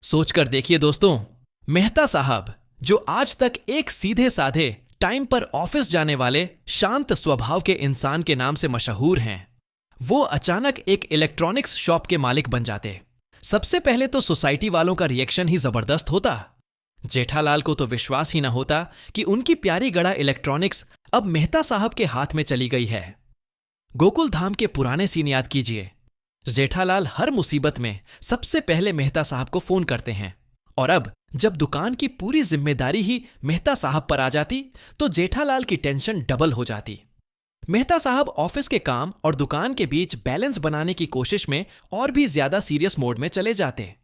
सोचकर देखिए दोस्तों, मेहता साहब जो आज तक एक सीधे साधे टाइम पर ऑफिस जाने वाले शांत स्वभाव के इंसान के नाम से मशहूर हैं, वो अचानक एक इलेक्ट्रॉनिक्स शॉप के मालिक बन जाते। सबसे पहले तो सोसाइटी वालों का रिएक्शन ही जबरदस्त होता। जेठालाल को तो विश्वास ही न होता कि उनकी प्यारी गड़ा इलेक्ट्रॉनिक्स अब मेहता साहब के हाथ में चली गई है। गोकुल धाम के पुराने सीन याद कीजिए। जेठालाल हर मुसीबत में सबसे पहले मेहता साहब को फोन करते हैं, और अब जब दुकान की पूरी जिम्मेदारी ही मेहता साहब पर आ जाती तो जेठालाल की टेंशन डबल हो जाती। मेहता साहब ऑफिस के काम और दुकान के बीच बैलेंस बनाने की कोशिश में और भी ज्यादा सीरियस मोड में चले जाते।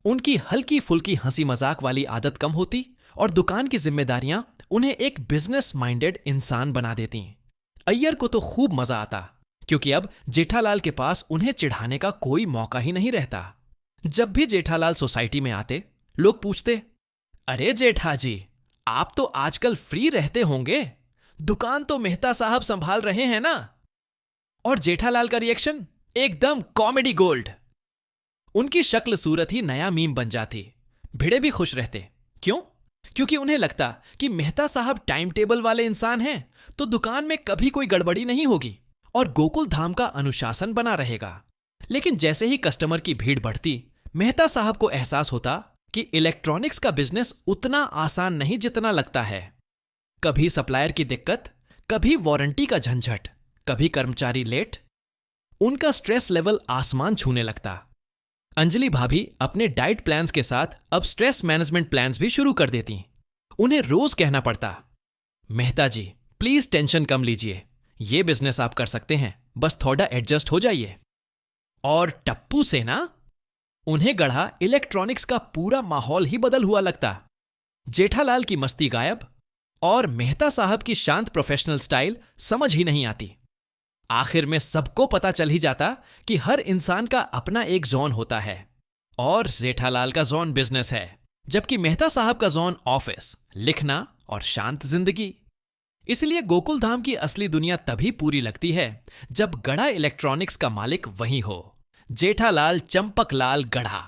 उनकी हल्की फुल्की हंसी मजाक वाली आदत कम होती और दुकान की जिम्मेदारियां उन्हें एक बिजनेस माइंडेड इंसान बना देती। अय्यर को तो खूब मजा आता, क्योंकि अब जेठालाल के पास उन्हें चिढ़ाने का कोई मौका ही नहीं रहता। जब भी जेठालाल सोसाइटी में आते, लोग पूछते, अरे जेठा जी, आप तो आजकल फ्री रहते होंगे, दुकान तो मेहता साहब संभाल रहे हैं ना? और जेठालाल का रिएक्शन एकदम कॉमेडी गोल्ड। उनकी शक्ल सूरत ही नया मीम बन जाती। भिड़े भी खुश रहते। क्यों? क्योंकि उन्हें लगता कि मेहता साहब टाइम टेबल वाले इंसान हैं, तो दुकान में कभी कोई गड़बड़ी नहीं होगी और गोकुल धाम का अनुशासन बना रहेगा। लेकिन जैसे ही कस्टमर की भीड़ बढ़ती, मेहता साहब को एहसास होता कि इलेक्ट्रॉनिक्स का बिजनेस उतना आसान नहीं जितना लगता है। कभी सप्लायर की दिक्कत, कभी वारंटी का झंझट, कभी कर्मचारी लेट। उनका स्ट्रेस लेवल आसमान छूने लगता। अंजलि भाभी अपने डाइट प्लान्स के साथ अब स्ट्रेस मैनेजमेंट प्लान्स भी शुरू कर देती। उन्हें रोज कहना पड़ता, मेहता जी प्लीज टेंशन कम लीजिए, ये बिजनेस आप कर सकते हैं, बस थोड़ा एडजस्ट हो जाइए। और टप्पू से ना, उन्हें गढ़ा इलेक्ट्रॉनिक्स का पूरा माहौल ही बदल हुआ लगता। जेठालाल की मस्ती गायब और मेहता साहब की शांत प्रोफेशनल स्टाइल समझ ही नहीं आती। आखिर में सबको पता चल ही जाता कि हर इंसान का अपना एक जोन होता है, और जेठालाल का जोन बिजनेस है, जबकि मेहता साहब का जोन ऑफिस, लिखना और शांत जिंदगी। इसलिए गोकुल धाम की असली दुनिया तभी पूरी लगती है जब गढ़ा इलेक्ट्रॉनिक्स का मालिक वही हो, जेठालाल चंपकलाल गढ़ा।